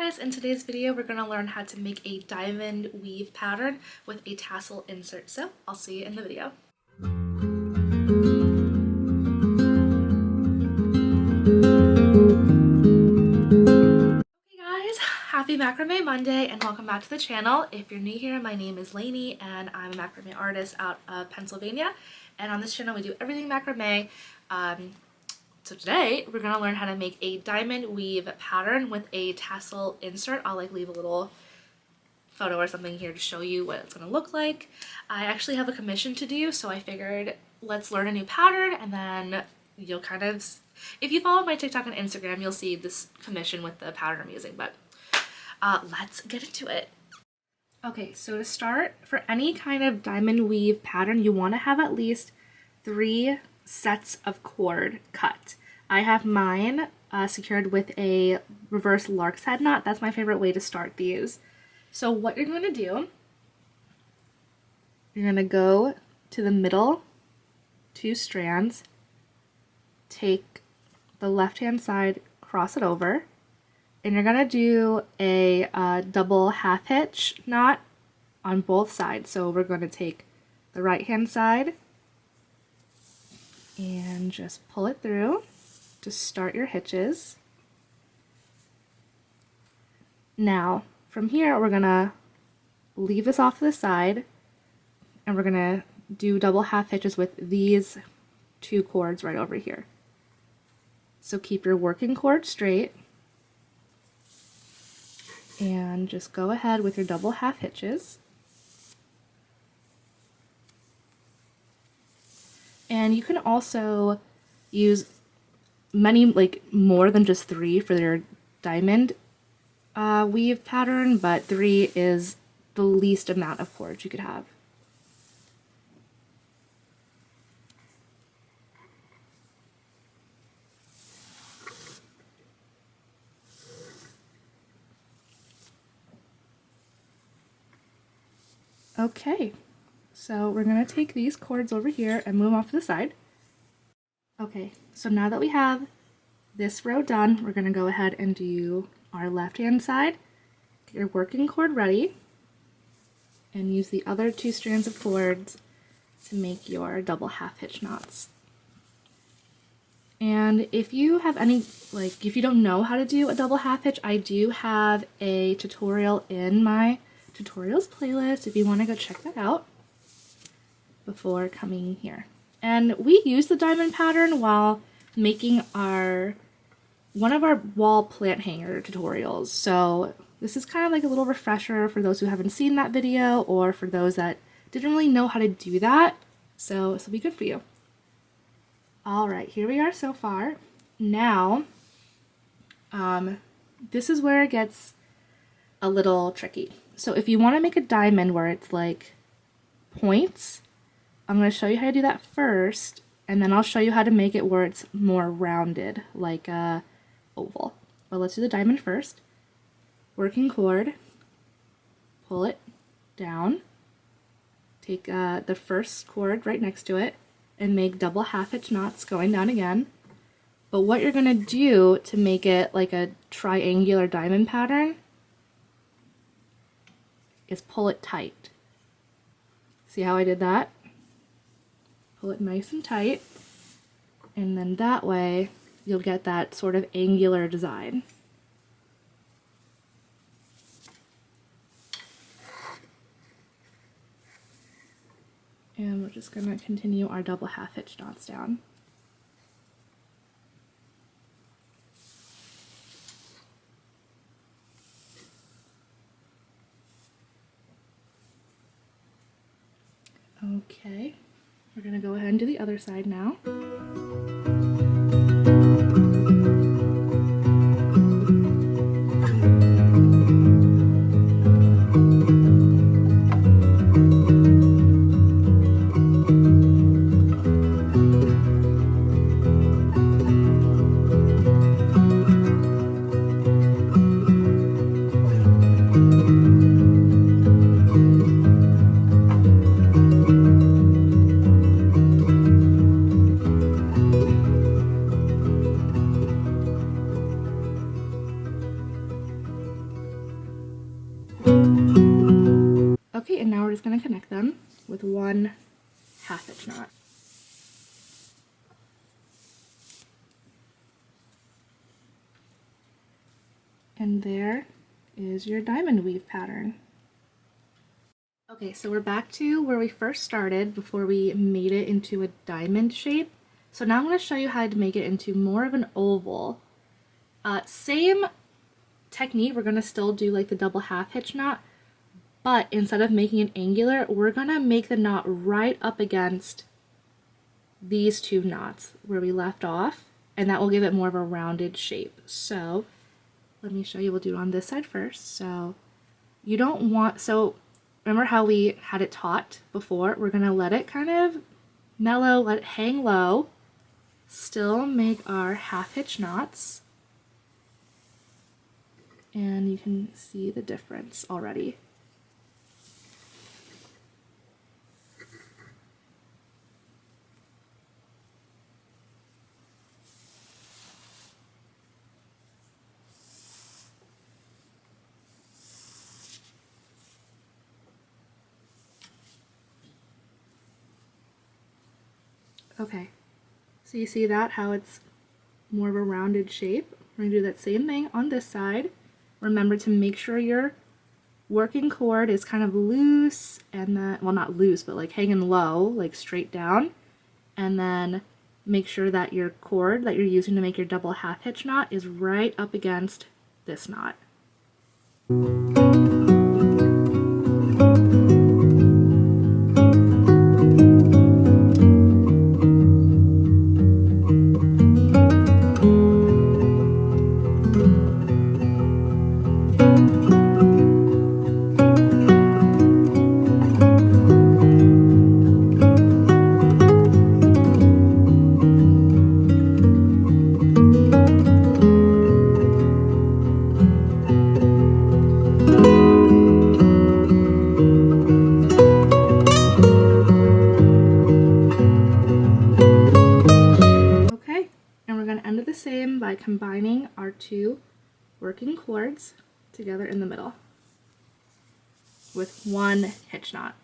guys, in today's video we're going to learn how to make a diamond weave pattern with a tassel insert, so I'll see you in the video. Hey guys, happy Macrame Monday and welcome back to the channel. If you're new here, my name is Lainey and I'm a macrame artist out of Pennsylvania, and on this channel we do everything macrame. So today we're going to learn how to make a diamond weave pattern with a tassel insert. I'll leave a little photo or something here to show you what it's going to look like. I actually have a commission to do, so I figured let's learn a new pattern and then you'll kind of, if you follow my TikTok and Instagram, you'll see this commission with the pattern I'm using, but let's get into it. Okay, so to start, for any kind of diamond weave pattern, you want to have at least 3 sets of cord cut. I have mine secured with a reverse lark's head knot. That's my favorite way to start these. So what you're going to do, you're going to go to the middle 2 strands, take the left hand side, cross it over, and you're going to do a double half hitch knot on both sides. So we're going to take the right hand side and just pull it through to start your hitches. Now from here we're gonna leave this off to the side and we're gonna do double half hitches with these 2 cords right over here. So keep your working cord straight and just go ahead with your double half hitches. And you can also use many, more than just 3 for your diamond weave pattern, but 3 is the least amount of cords you could have. Okay. So we're going to take these cords over here and move them off to the side. Okay, so now that we have this row done, we're going to go ahead and do our left hand side. Get your working cord ready and use the other 2 strands of cords to make your double half hitch knots. And if you have any, if you don't know how to do a double half hitch, I do have a tutorial in my tutorials playlist if you want to go check that out before coming here. And we use the diamond pattern while making one of our wall plant hanger tutorials. So this is kind of like a little refresher for those who haven't seen that video or for those that didn't really know how to do that. So this will be good for you. All right, here we are so far. Now, this is where it gets a little tricky. So if you want to make a diamond where it's like points, I'm going to show you how to do that first, and then I'll show you how to make it where it's more rounded, like a oval. But let's do the diamond first. Working cord, pull it down, take the first cord right next to it, and make double half hitch knots going down again. But what you're going to do to make it like a triangular diamond pattern is pull it tight. See how I did that? Pull it nice and tight, and then that way you'll get that sort of angular design. And we're just going to continue our double half hitch knots down. Okay. We're going to go ahead and do the other side now. Okay, and now we're just going to connect them with one half hitch knot. And there is your diamond weave pattern. Okay, so we're back to where we first started before we made it into a diamond shape. So now I'm going to show you how to make it into more of an oval. Same technique, we're going to still do like the double half hitch knot, but instead of making it angular, we're going to make the knot right up against these two knots where we left off, and that will give it more of a rounded shape. So let me show you. We'll do it on this side first. So you don't want, so remember how we had it taut before? We're gonna let it kind of mellow, let it hang low, still make our half hitch knots, and you can see the difference already. Okay, so you see that, how it's more of a rounded shape? We're going to do that same thing on this side. Remember to make sure your working cord is kind of loose, and then, well, not loose, but like hanging low, like straight down. And then make sure that your cord that you're using to make your double half hitch knot is right up against this knot. Same by combining our two working cords together in the middle with one hitch knot.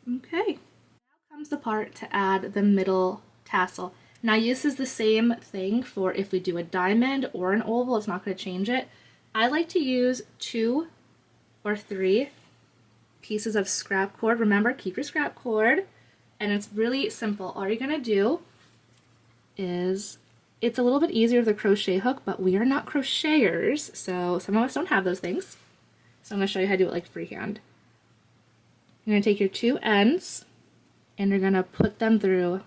Okay, now comes the part to add the middle tassel. Now this is the same thing for if we do a diamond or an oval, it's not going to change it. I like to use 2 or 3 pieces of scrap cord. Remember, keep your scrap cord, and it's really simple. All you're gonna do is, it's a little bit easier with a crochet hook, but we are not crocheters, so some of us don't have those things. So I'm gonna show you how to do it like freehand. You're gonna take your 2 ends and you're gonna put them through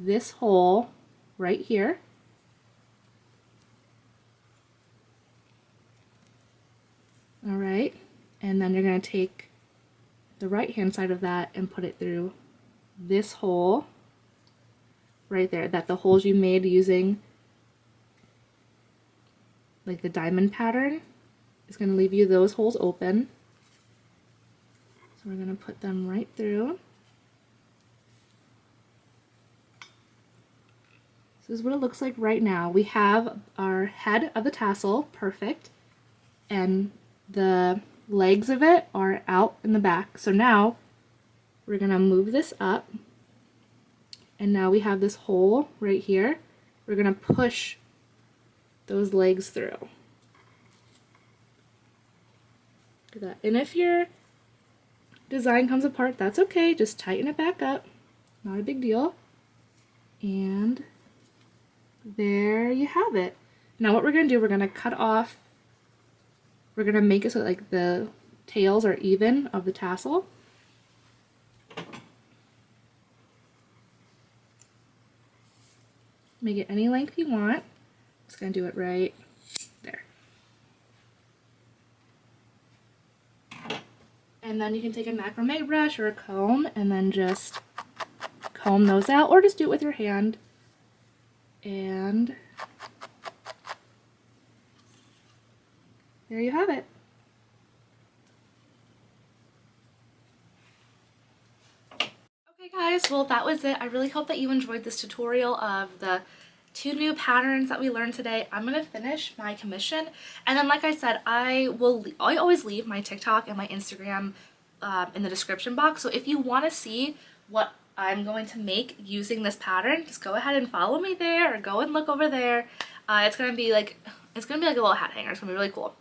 this hole right here. All right. And then you're going to take the right hand side of that and put it through this hole right there, that the holes you made using like the diamond pattern is going to leave you those holes open. So we're going to put them right through. So this is what it looks like right now. We have our head of the tassel, perfect, and the legs of it are out in the back. So now we're gonna move this up, and now we have this hole right here. We're gonna push those legs through. Look at that. And if your design comes apart, that's okay. Just tighten it back up. Not a big deal. And there you have it. Now what we're gonna do, we're gonna cut off, we're gonna make it so like the tails are even of the tassel. Make it any length you want. Just gonna do it right there. And then you can take a macrame brush or a comb and then just comb those out, or just do it with your hand. And there you have it. Okay guys, well that was it. I really hope that you enjoyed this tutorial of the 2 new patterns that we learned today. I'm gonna finish my commission, and then like I said, I always leave my TikTok and my Instagram in the description box. So if you want to see what I'm going to make using this pattern, just go ahead and follow me there, or go and look over there. It's gonna be like a little hat hanger. It's gonna be really cool.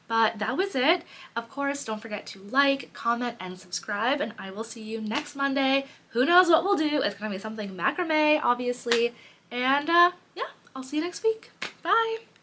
But that was it. Of course, don't forget to like, comment, and subscribe, and I will see you next Monday. Who knows what we'll do? It's gonna be something macrame, obviously. And yeah, I'll see you next week. Bye!